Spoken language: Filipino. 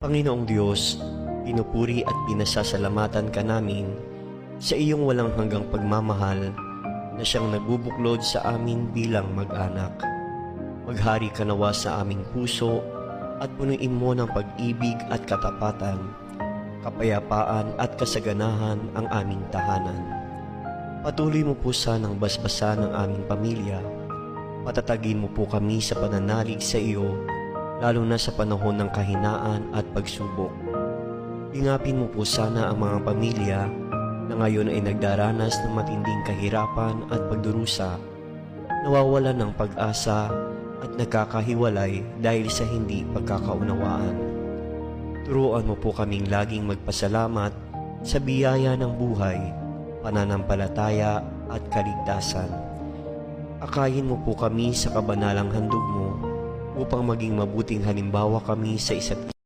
Panginoong Diyos, pinupuri at pinasasalamatan ka namin sa iyong walang hanggang pagmamahal na siyang nagbubuklod sa amin bilang mag-anak. Maghari ka nawa sa aming puso at punuin mo ng pag-ibig at katapatan, kapayapaan at kasaganahan ang aming tahanan. Patuloy mo po sanang basbasan ng aming pamilya. Patatagin mo po kami sa pananalig sa iyo, lalo na sa panahon ng kahinaan at pagsubok. Ingapin mo po sana ang mga pamilya na ngayon ay nagdaranas ng matinding kahirapan at pagdurusa, nawawalan ng pag-asa at nagkakahiwalay dahil sa hindi pagkakaunawaan. Turuan mo po kaming laging magpasalamat sa biyaya ng buhay, pananampalataya at kaligtasan. Akayin mo po kami sa kabanalang handog mo upang maging mabuting halimbawa kami sa isa't isa.